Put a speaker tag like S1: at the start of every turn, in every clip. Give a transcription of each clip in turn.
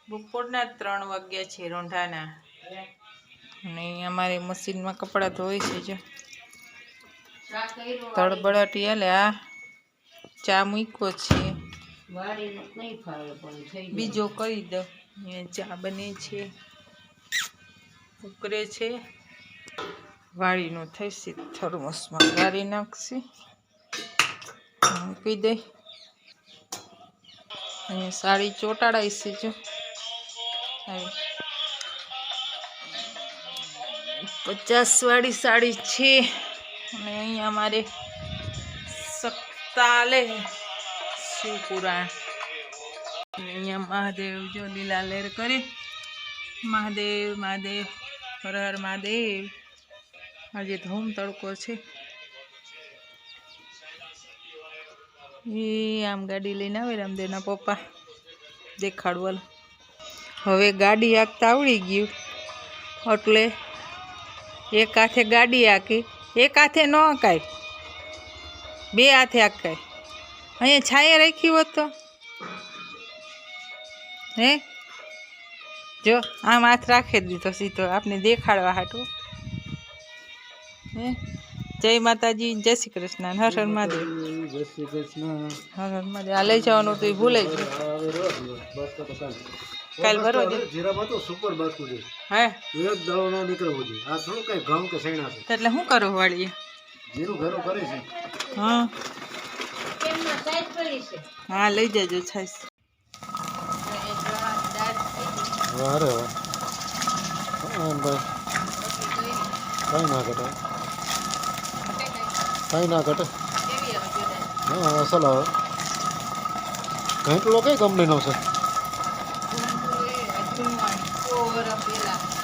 S1: બપોરના 3 વાગ્યા છે રોંઢાના અને અમારી મશીનમાં કપડાં ધોઈ છે જો તળબળાટી હાલે આ ચા મૂક્યો છે બીજો કરી દો ચા બને છે ઉકળે છે વાળીનું થઈશે થર્મોસમાં ગાળી નાખશે મૂકી દે અહીંયા સાડી ચોટાડાઈ છે જો 50 વાળી સાડી છે અને અહીંયા અમારે સપ્તાલે શિવપુરાણ અહીંયા મહાદેવ જો લીલા લહેર કરે મહાદેવ મહાદેવ હર હર મહાદેવ આજે ધૂમ તડકો છે એ આમ ગાડી લઈને આવે રામદેવના પપ્પા દેખાડવા હવે ગાડી હાંકતા આવડી ગયું એટલે એક હાથે ગાડી હાંકી એક હાથે ન હાંકાય 2 હાથે હાંકાય અહીંયા છાંયે રાખી હોત તો હે જો આમ હાથ રાખી દીધો સીધો આપને દેખાડવા હાટું હે જય માતાજી જય શ્રી કૃષ્ણ હર હર મહાદેવ જય શ્રી કૃષ્ણ હર હર મહાદેવ આ લઈ જવાનું તો એ ભૂલાઈ ગયું કાલ ભરો જીરામાં તો સુપર બાસ્કુ છે હે એક દળો નો નીકળવો છે આ થોડું કઈ ઘઉં કે સૈણા છે એટલે શું કરું વાળીએ જીરું ઘરો કરે છે હા કેમમાં સાઈઝ પડી છે હા લઈ જજો સાઈઝ અરે વાહ ભાઈ કઈ ના ઘટે કઈ ના ઘટે હા અસલ આવે ઘેંટલો કઈ કંપનીનો છે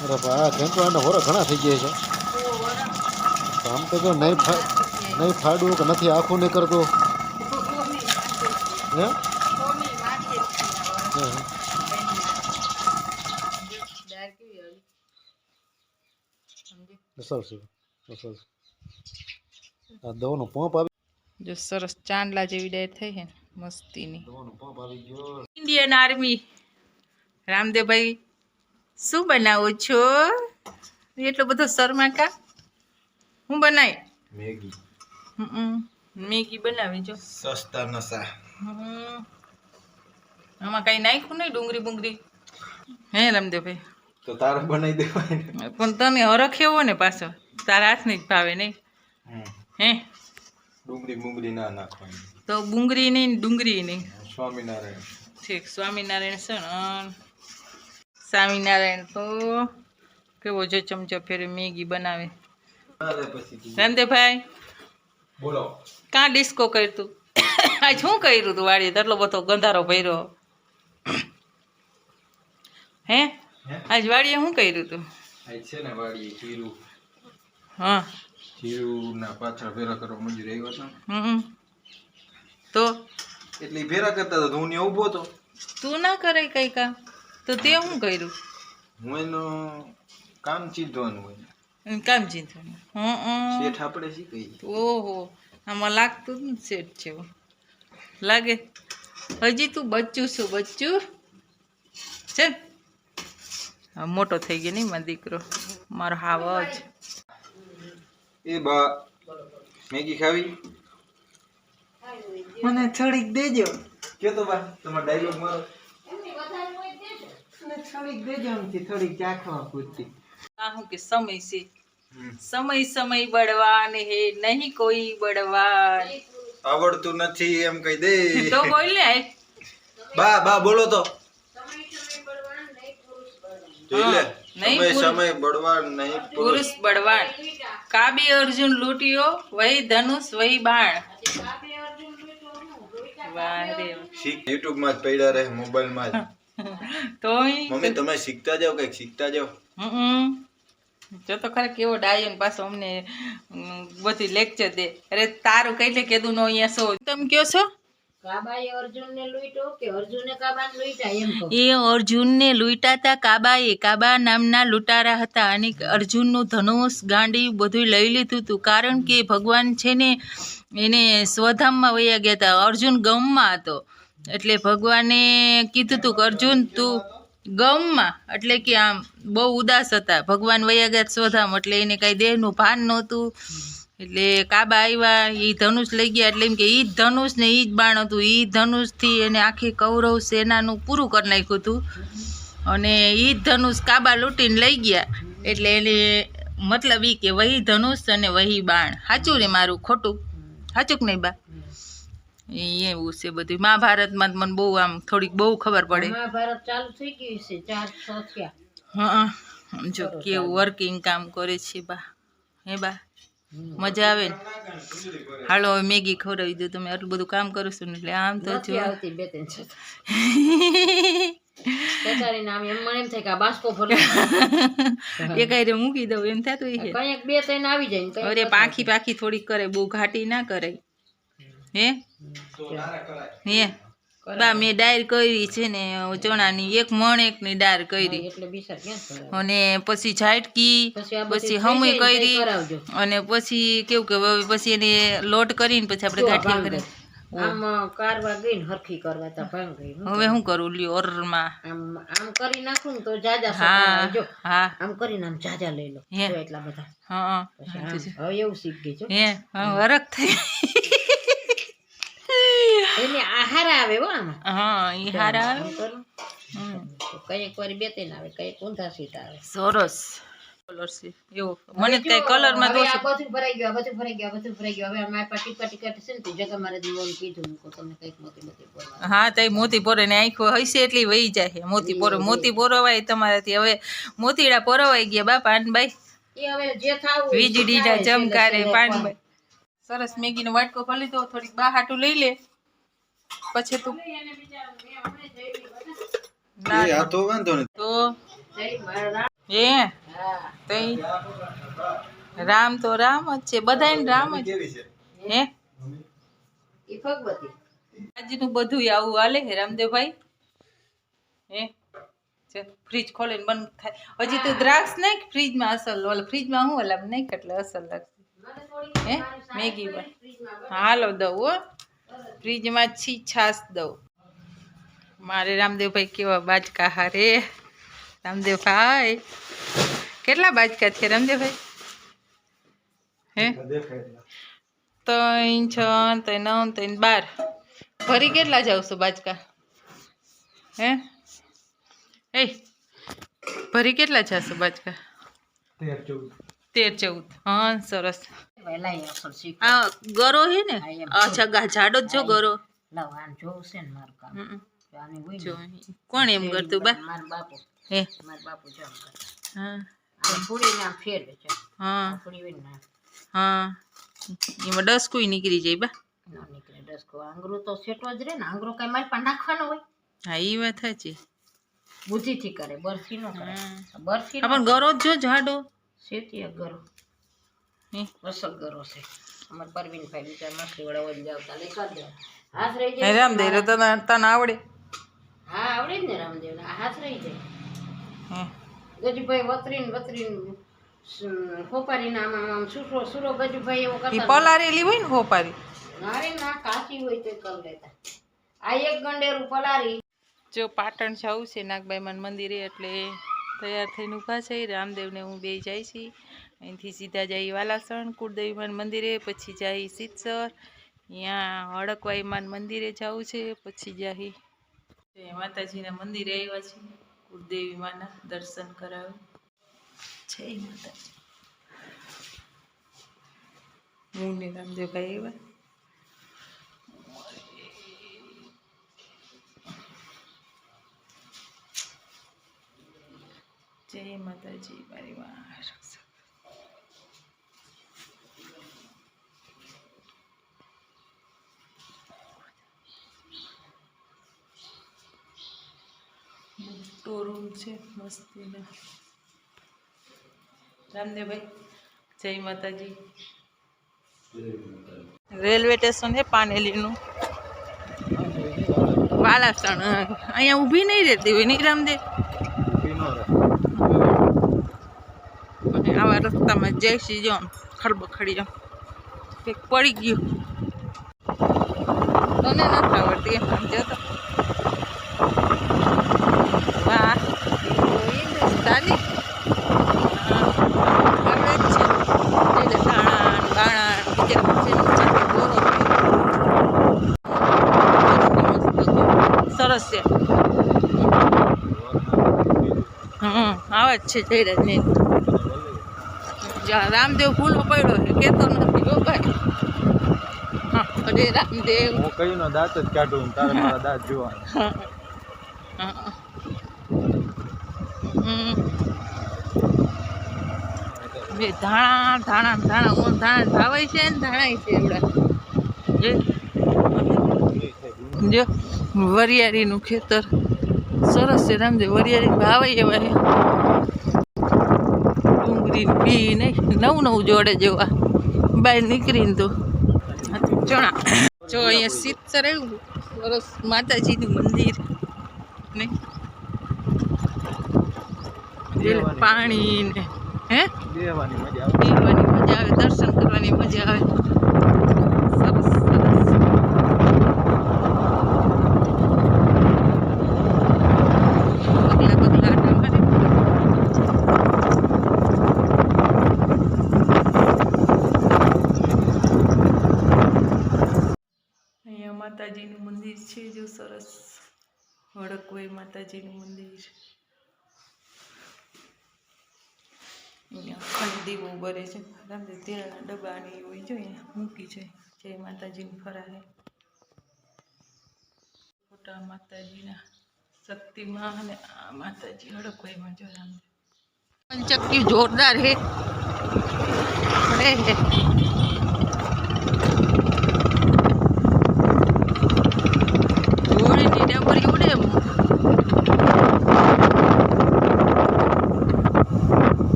S1: અરે ભાઈ ઘેંટલો એના વરો ઘણા થઈ ગયા છે આમ તો જો નહીં ફાડવું કે નથી આખું નહીં કરતું હે અસલ છે અસલ આ દવાનો પંપ આવી જો સરસ ચાંદલા જેવી ડાય થઈ છે મસ્તીની દવાનો પંપ આવી ગયો ઇન્ડિયન આર્મી રામદેવભાઈ શું બનાવો છો એટલો બધો શર્મા કા હું બનાવી મેગી મેગી બનાવી જો સસ્તા નસા આમાં કઈ નાખ્યું નહીં ડુંગળી બુંગળી હે રામદેવભાઈ તો તારે બનાવી દેવાય પણ તમે હરખ્યો ને પાછો તારા હાથ નહીં ભાવે નહીં હે ડુંગળી બુંગળી ના નાખવાની તો બુંગળી નહીં ડુંગળી નહીં સ્વામિનારાયણ ઠીક સ્વામિનારાયણ છે ને સ્વામિનારાયણ તો કેવો જો ચમચો ફેરી મેગી બનાવે રામદેવભાઈ બોલો કાં ડિસ્કો કર્યું તું આજ શું કર્યું તું વાળી એટલો બધો ગંધારો ભર્યો હે આજ વાડીએ શું કર્યું તું આજ છે ને વાડીએ જીરું હા જીરું ના પાછળ ભેરા કરવા મંજૂર આવ્યો હતો તો એટલે ભેરા કરતા હતા હું ઊભો હતો તું ના કરે કઈ કામ તો તે શું કર્યું હું એનો કામ ચીધવાનું હોય કામ ચીધવાનું શેઠ આપણે શીખી ઓહો આમાં લાગતું જ ને શેઠ છે લાગે હજી તું બચ્ચું છું બચ્ચું છે મોટો થઈ ગયો નહીં મારો દીકરો મારો હાવ જ એ બા મેગી ખાવી મને થોડીક દેજો કે તો બા તમારો ડાયલોગ મારો મને થોડીક દેજો આમથી થોડીક ચાખવા પૂરતી આ હું કે સમય છે સમય સમય બળવાન હે નહીં કોઈ બળવાન આવડતું નથી એમ કહી દે તો બોલ ને બા બા બોલો તો સમય બળવાન નહીં પુરુષ બળવાન કાબી અર્જુન લૂટ્યો વહી ધનુષ વહી બાણ યુટ્યુબ માં જ પડ્યા રહે મોબાઈલ માં તો મમ્મી તમે શીખતા જાવ કઈક શીખતા જાવ જો તો ખરે કેવો ડાયો ને પાછો અમને બધી લેક્ચર દે અરે તારું કઈ લે કીધું નો અહીંયા સો તમે કયો છો કાબાએ અર્જુનને લૂંટ્યો કે અર્જુને કાબાને લૂંટ્યા એમ કહો એ અર્જુનને લૂંટ્યા હતા કાબાએ કાબા નામના લૂંટારા હતા અને અર્જુનનું ધનુષ ગાંડી બધું લઈ લીધું હતું કારણ કે ભગવાન છે ને એને સ્વધામમાં વયા ગયા હતા અર્જુન ગમમાં હતો એટલે ભગવાને કીધું હતું કે અર્જુન તું ગમમાં, એટલે કે આમ બહુ ઉદાસ હતા. ભગવાન વયા ગયા સ્વધામ, એટલે એને કાંઈ દેહનું ભાન નહોતું. એટલે કાબા આવ્યા, એ ધનુષ લઈ ગયા, એટલે એમ કે ઈ જ ધનુષ ને ઈ જ બાણ હતું. ઈ ધનુષથી એને આખી કૌરવ સેનાનું પૂરું કરી નાખ્યું હતું. અને ઈ જ ધનુષ કાબા લૂંટીને લઈ ગયા. એટલે એને મતલબ એ કે વહી ધનુષ અને વહી બાણ. સાચું ને મારું ખોટું? સાચું કે નહીં બા? એવું છે બધું. મહાભારતમાં મને બહુ આમ થોડીક બહુ ખબર પડે.
S2: મહાભારત ચાલુ થઈ ગયું છે 400 થયા.
S1: હા, જો કેવું વર્કિંગ કામ કરે છે બા. હે બા, મજા આવે ને? હાલો હવે મેગી ખવડાવી દો. તમે આટલું બધું કામ કરો છો ને એટલે આમ તો જો મૂકી દઉં એમ થતું અરે પાખી પાખી થોડીક કરે, બહુ ઘાટી ના કરે. હે બા મેં ડાયર કરી છે ને ચણાની, 1 મણ 1 ની ડાળ કરી, અને પછી ઝાટકી, પછી હમી કરી, અને પછી કેવું કે પછી એને લોટ કરીને પછી આપણે ગાંઠિયા કરી.
S2: આમ કારવા ગઈ હરખી કરવા તા ભાંગ ગઈ.
S1: હવે શું કરું લ્યો ઓરમાં
S2: આમ કરી નાખું ને તો જાજા સકા. જો હા આમ કરીને આમ જાજા લઈ લો એટલા બધા.
S1: હા
S2: હવે એવું શીખ ગઈ છો.
S1: હે વરખ થઈ
S2: એને આહાર આવે હો આમાં.
S1: હા ઈ હારા આવે.
S2: કઈક વાર બે ત્રણ આવે, કઈક ઊંધા સીટ આવે.
S1: સરસ કલર છે એવો. મને કઈ કલર માં દોષ.
S2: બધું ભરાઈ ગયું, બધું ભરાઈ ગયું, બધું ભરાઈ ગયું. હવે અમારે પાસે ટીકા ટીકા છે ને, જગા મારે દીવાનું કીધું કો તમને કઈક મોતી મોતી પોરવા. હા તઈ મોતી પોરે ને આંખો હશે એટલી વહી જાય. મોતી પોરવાય તમારાથી. હવે મોતીડા પોરવાઈ ગયા બા પાનભાઈ. એ હવે જે થાવું
S1: વીજળીના ચમકારે પાનભાઈ. સરસ મેગીનો વાટકો ભરી લીધો. થોડીક બા હાટું લઈ લે પછી તું. તો રામ તો રામ જ છે, બધાને રામ જ. હે આજનું બધું આવું હાલે હે રામદેવભાઈ. હે ફ્રીજ ખોલીને બંધ થાય. હજી તો દ્રાક્ષ નાખ ફ્રીજમાં. અસલ ઓલા ફ્રીજમાં હું ઓલા નાખ એટલે અસલ લાગશે. હે મેગી હાલો દઉં હો, ફ્રીજમાં છાશ દઉં. મારે રામદેવભાઈ કેવા બાજકા હારે. રામદેવભાઈ કેટલા બાજકા છે રામદેવભાઈ? હે 3 6 3 9 3 12. ભરી કેટલા જાવ છો બાજકા? હે એ ભરી કેટલા જશો બાજકા? 13 14. હા સરસ. હા ગરો હે ને? અચ્છા જાડો જ જો ગરો. કોણ એમ કરતું બા? હે હા હા હા એમાં ડસકું નીકળી જાય બા.
S2: આંગરો તો સેટો જ રે ને. આંગરો કઈ મારી પણ નાખવાનો હોય.
S1: હા એ વાત સાચી.
S2: બુદ્ધિથી કરે, બરફી નો કરે. બરફી
S1: પણ ગરો જો જાડો
S2: સેતી ગરો. અસલ ગરો છે. અમાર પરવીનભાઈ બિચાર મસ્તી વડા વળી જાવતા લઈ કર દે. હાથ રહી જાય.
S1: રામદેવ તને આવડે?
S2: હા આવડે જ ને રામદેવ ને. હાથ રહી જાય. ગજુભાઈ વતરીન હોપારી નામ આમ સુરો ગજુભાઈ એવો કરતા.
S1: પલારેલી હોય ને હોપારી?
S2: અરે ના કાચી હોય તો કર લેતા. આ એક ગંડેરું પલારી.
S1: જો પાટણ જવું છે નાગબાઈમાન મંદિરે, એટલે તૈયાર થઈને ઊભા છે. રામદેવને હું બે જાય છીએ. અહીંથી સીધા જઈ વાલાસણ કુળદેવીમાન મંદિરે, પછી જઈ સિત્સર, ત્યાં હડકવાઈમાન મંદિરે જવું છે, પછી જઈ માતાજીના મંદિરે આવ્યા છે. કુળદેવીમાના દર્શન કરાવે. જય માતાજી. હું ને રામદેવભાઈ આવ્યા. જય માતાજી. મારી માં મોટો રૂમ છે મસ્તીનો. રામદેવભાઈ જય માતાજી. રેલવે સ્ટેશન છે પાનેલીનું. વાલાસણ અહીંયા ઊભી નહીં રહેતી હોય નહીં રામદેવ? આવા રસ્તામાં જઈશી જો ખડબખડી જાઉં કંઈક પડી ગયું. તને નથી આવડતી એમ સમજો તો. વાહ
S2: આવા જ છે જયરાજ ને રામદેવ ફૂલો પડ્યો છે કેતો નથી હો ભાઈ. હા અરે રામદેવ
S3: હું કઈ નો દાંત જ કાઢું તારે મારા દાંત જોવા.
S2: બે ધાણા ભાવાય છે ને ધાણા છે એવડા જો વરિયાળીનું ખેતર સરસ છે રામદેવ. વરિયાળી ભાવાય એવા છે. ડુંગળી બી નહીં નવું જોડે જેવા બહાર નીકળીને તો ચણા જો અહીંયા શીતસર એવું સરસ માતાજીનું મંદિર નહીં પાણી ને હે
S3: દેવાની મજા
S2: આવે દર્શન કરવાની મજા આવે. સરસ સરસ બગલા અહીંયા માતાજીનું મંદિર છે જો સરસ વડકવાઈ માતાજીનું મંદિર. અહીંયા અખંડ દીવો બરે છે રામદેવ તેલના ડબ્બાની હોય જો અહીંયા મૂકી છે જય માતાજીની ફરાહે. મોટા માતાજીના શક્તિમાં અને આ માતાજી હડકવાઈમાં જો રામદેવ. પંચક્યું જોરદાર હે જોડીની ડબરી ઉડે.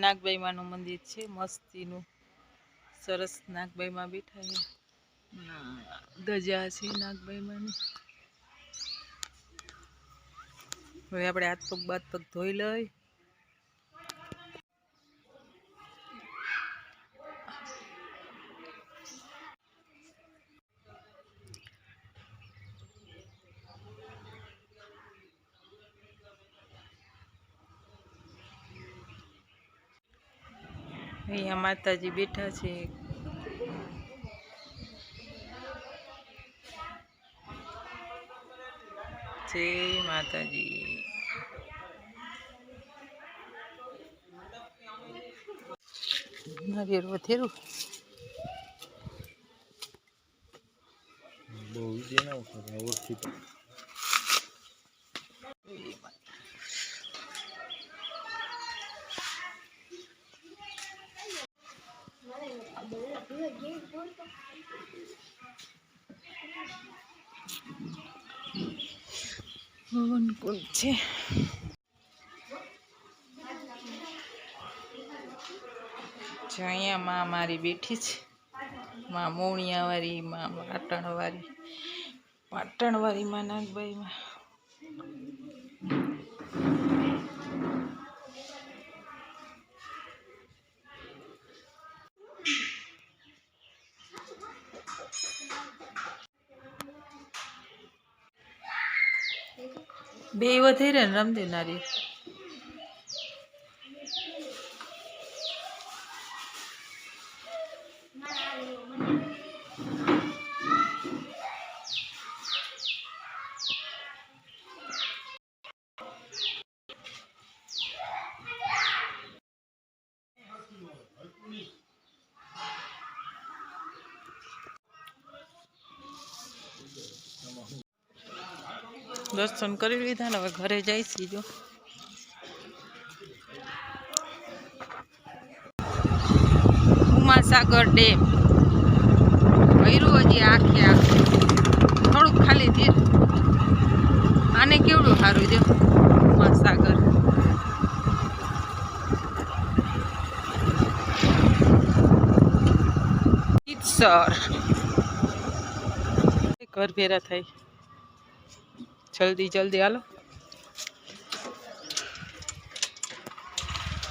S2: નાગબાઈ માનું મંદિર છે મસ્તીનું સરસ. નાગબાઈ માં બેઠા છે ધજા છે નાગબાઈ માની. હવે આપણે હાથ પગ ધોઈ લઈ. અહીંયા માતાજી બેઠા છે. જય માતાજી. નારિયેળ વધેરું
S3: બહુ વિજય ના ઓળખી
S2: ભવન કુંડ છે. અહીંયા માં મારી બેઠી છે. માં મોણિયાવાળી માં પાટણવાળી માં નાગબાઈ માં. બે વધે રે રામદેવ નારી. દર્શન કરી લીધા ને હવે ઘરે જઈશી. જો ઉમાસાગર ડેમ ભર્યું હજી આખે થોડુંક ખાલી થયું. આને કેવડું સારું જો ઉમાસાગર. સર ઘર ભેરા થાય જલ્દી હાલો.